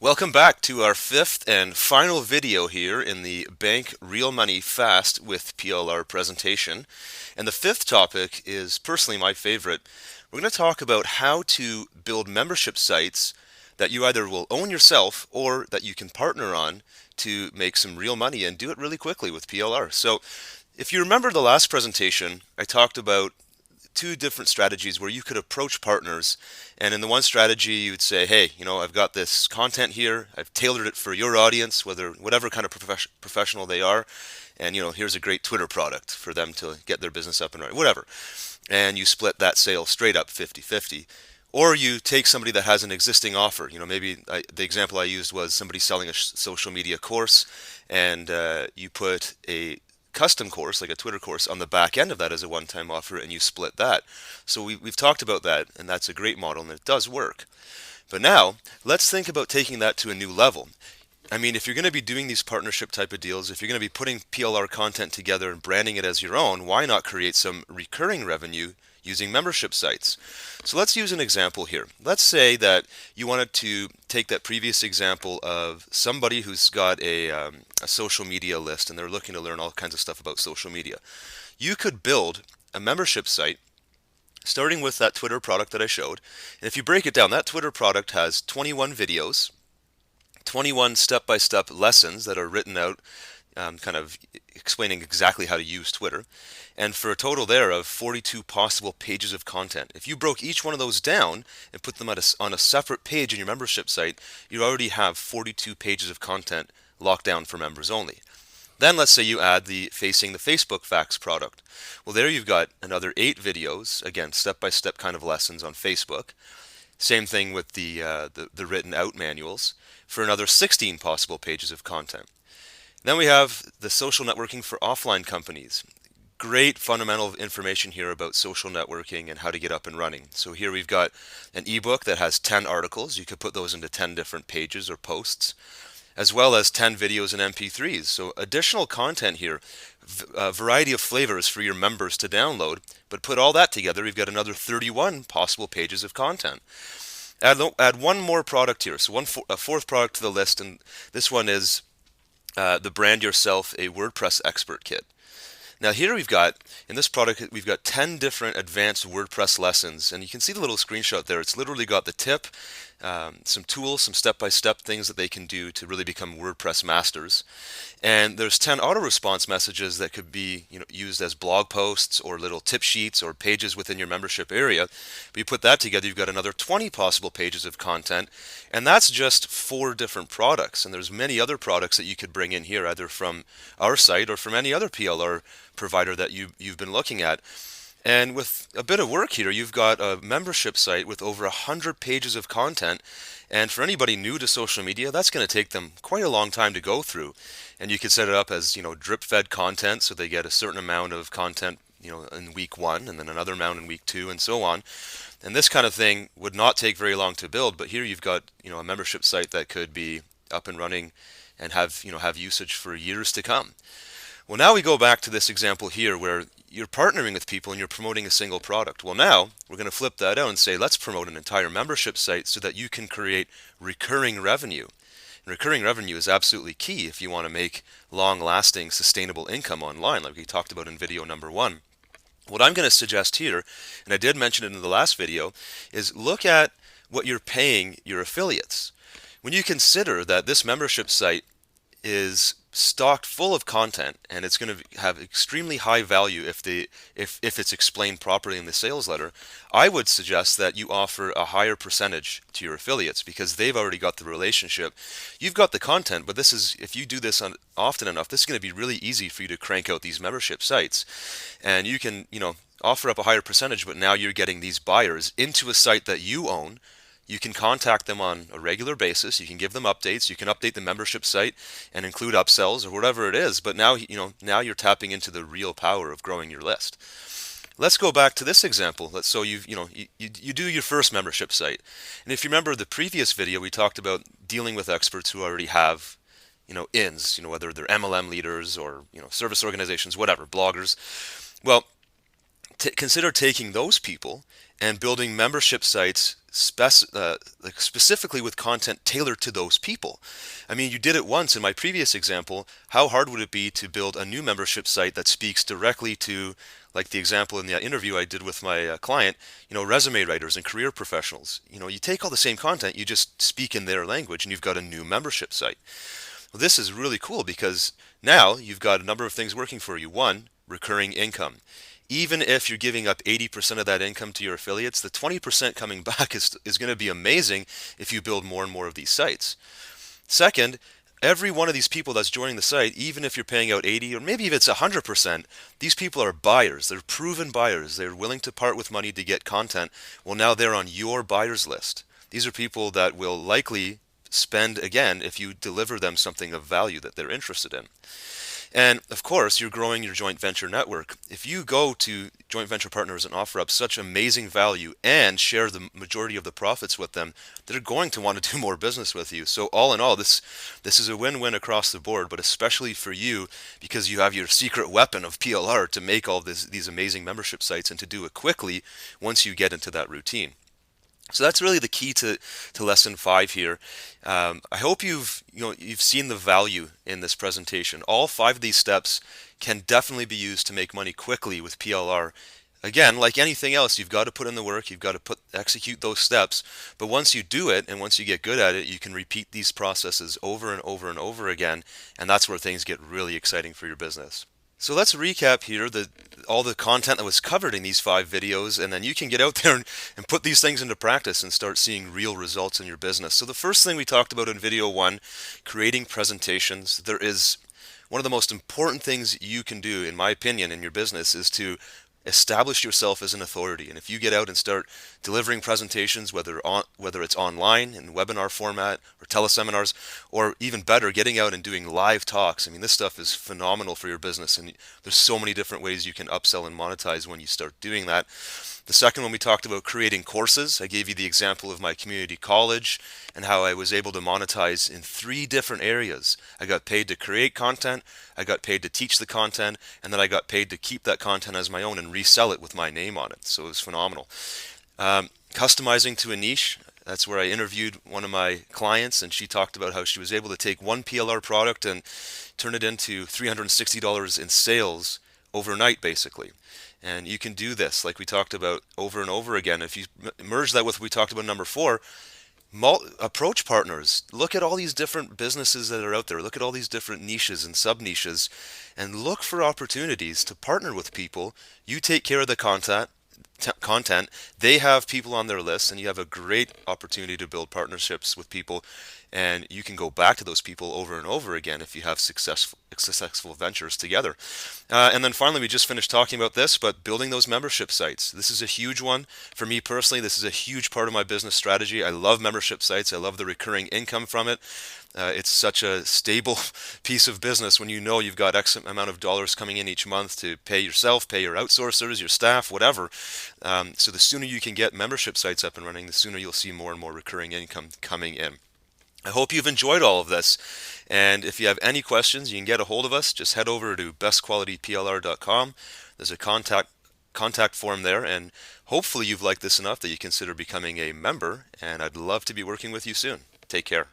Welcome back to our fifth and final video here in the Bank Real Money Fast with PLR presentation. And the fifth topic is personally my favorite. We're going to talk about how to build membership sites that you either will own yourself or that you can partner on to make some real money and do it really quickly with PLR. So if you remember the last presentation, I talked about two different strategies where you could approach partners. And in the one strategy, you'd say, hey, I've got this content here. I've tailored it for your audience, whatever kind of professional they are. And, here's a great Twitter product for them to get their business up and running, whatever. And you split that sale straight up 50-50. Or you take somebody that has an existing offer. The example I used was somebody selling a social media course, and you put a custom course, like a Twitter course, on the back end of that as a one-time offer, and you split that. So we've talked about that, and that's a great model, and it does work. But now, let's think about taking that to a new level. I mean, if you're going to be doing these partnership type of deals, if you're going to be putting PLR content together and branding it as your own, why not create some recurring revenue using membership sites? So let's use an example here. Let's say that you wanted to take that previous example of somebody who's got a social media list and they're looking to learn all kinds of stuff about social media. You could build a membership site starting with that Twitter product that I showed. And if you break it down, that Twitter product has 21 videos, 21 step-by-step lessons that are written out, kind of explaining exactly how to use Twitter, and for a total there of 42 possible pages of content. If you broke each one of those down and put them on a separate page in your membership site, you already have 42 pages of content locked down for members only. Then let's say you add the Facing the Facebook Facts product. Well, there you've got another 8 videos, again, step-by-step kind of lessons on Facebook. Same thing with the written out manuals for another 16 possible pages of content. Then we have the social networking for offline companies. Great fundamental information here about social networking and how to get up and running. So here we've got an ebook that has 10 articles. You could put those into 10 different pages or posts, as well as 10 videos and MP3s. So additional content here, a variety of flavors for your members to download, but put all that together, we've got another 31 possible pages of content. Add one more product here, so a fourth product to the list, and this one is the Brand Yourself a WordPress Expert Kit. Now here in this product, we've got 10 different advanced WordPress lessons, and you can see the little screenshot there. It's literally got the tip, some tools, some step-by-step things that they can do to really become WordPress masters. And there's 10 auto-response messages that could be used as blog posts or little tip sheets or pages within your membership area. But you put that together, you've got another 20 possible pages of content, and that's just 4 different products. And there's many other products that you could bring in here, either from our site or from any other PLR provider that you've been looking at. And with a bit of work here, you've got a membership site with over 100 pages of content. And for anybody new to social media, that's going to take them quite a long time to go through. And you could set it up as, drip-fed content, so they get a certain amount of content, in week 1, and then another amount in week 2, and so on. And this kind of thing would not take very long to build, but here you've got, a membership site that could be up and running and have usage for years to come. Well, now we go back to this example here where you're partnering with people and you're promoting a single product. Well, now we're going to flip that out and say, let's promote an entire membership site so that you can create recurring revenue. And recurring revenue is absolutely key if you want to make long-lasting, sustainable income online, like we talked about in video number 1. What I'm going to suggest here, and I did mention it in the last video, is look at what you're paying your affiliates. When you consider that this membership site is stocked full of content and it's going to have extremely high value if it's explained properly in the sales letter, I would suggest that you offer a higher percentage to your affiliates because they've already got the relationship. You've got the content, but if you do this often enough, this is going to be really easy for you to crank out these membership sites. And you can, offer up a higher percentage, but now you're getting these buyers into a site that you own. You can contact them on a regular basis. You can give them updates. You can update the membership site and include upsells or whatever it is. But now, now you're tapping into the real power of growing your list. Let's go back to this example. So you do your first membership site. And if you remember the previous video, we talked about dealing with experts who already have, ins, whether they're MLM leaders or, service organizations, whatever, bloggers. Well, consider taking those people and building membership sites like specifically with content tailored to those people. I mean, you did it once in my previous example. How hard would it be to build a new membership site that speaks directly to, like the example in the interview I did with my client, resume writers and career professionals? You take all the same content, you just speak in their language, and you've got a new membership site. Well, this is really cool because now you've got a number of things working for you. One, recurring income. Even if you're giving up 80% of that income to your affiliates, the 20% coming back is going to be amazing if you build more and more of these sites. Second, every one of these people that's joining the site, even if you're paying out 80 or maybe if it's 100%, these people are buyers. They're proven buyers. They're willing to part with money to get content. Well, now they're on your buyers list. These are people that will likely spend again if you deliver them something of value that they're interested in. And of course, you're growing your joint venture network. If you go to joint venture partners and offer up such amazing value and share the majority of the profits with them, they're going to want to do more business with you. So all in all, this is a win-win across the board, but especially for you because you have your secret weapon of PLR to make all these amazing membership sites and to do it quickly once you get into that routine. So that's really the key to lesson 5 here. I hope you've seen the value in this presentation. All 5 of these steps can definitely be used to make money quickly with PLR. Again, like anything else, you've got to put in the work, you've got to execute those steps. But once you do it and once you get good at it, you can repeat these processes over and over and over again, and that's where things get really exciting for your business. So let's recap here all the content that was covered in these 5 videos, and then you can get out there and put these things into practice and start seeing real results in your business. So the first thing we talked about in video 1, creating presentations. There is one of the most important things you can do, in my opinion, in your business is to establish yourself as an authority. And if you get out and start delivering presentations, whether it's online in webinar format or teleseminars, or even better, getting out and doing live talks, I mean, this stuff is phenomenal for your business, and there's so many different ways you can upsell and monetize when you start doing that. The second one, we talked about creating courses. I gave you the example of my community college and how I was able to monetize in 3 different areas. I got paid to create content, I got paid to teach the content, and then I got paid to keep that content as my own and resell it with my name on it. So it was phenomenal. Customizing to a niche. That's where I interviewed one of my clients, and she talked about how she was able to take one PLR product and turn it into $360 in sales overnight, basically. And you can do this, like we talked about, over and over again. If you merge that with what we talked about number 4, approach partners. Look at all these different businesses that are out there. Look at all these different niches and sub-niches, and look for opportunities to partner with people. You take care of the content, they have people on their list, and you have a great opportunity to build partnerships with people, and you can go back to those people over and over again if you have successful ventures together. And then finally, we just finished talking about this, but building those membership sites. This is a huge one for me personally. This is a huge part of my business strategy. I love membership sites. I love the recurring income from it. It's such a stable piece of business when you know you've got X amount of dollars coming in each month to pay yourself, pay your outsourcers, your staff, whatever. So the sooner you can get membership sites up and running, the sooner you'll see more and more recurring income coming in. I hope you've enjoyed all of this. And if you have any questions, you can get a hold of us. Just head over to bestqualityplr.com. There's a contact form there, and hopefully you've liked this enough that you consider becoming a member, and I'd love to be working with you soon. Take care.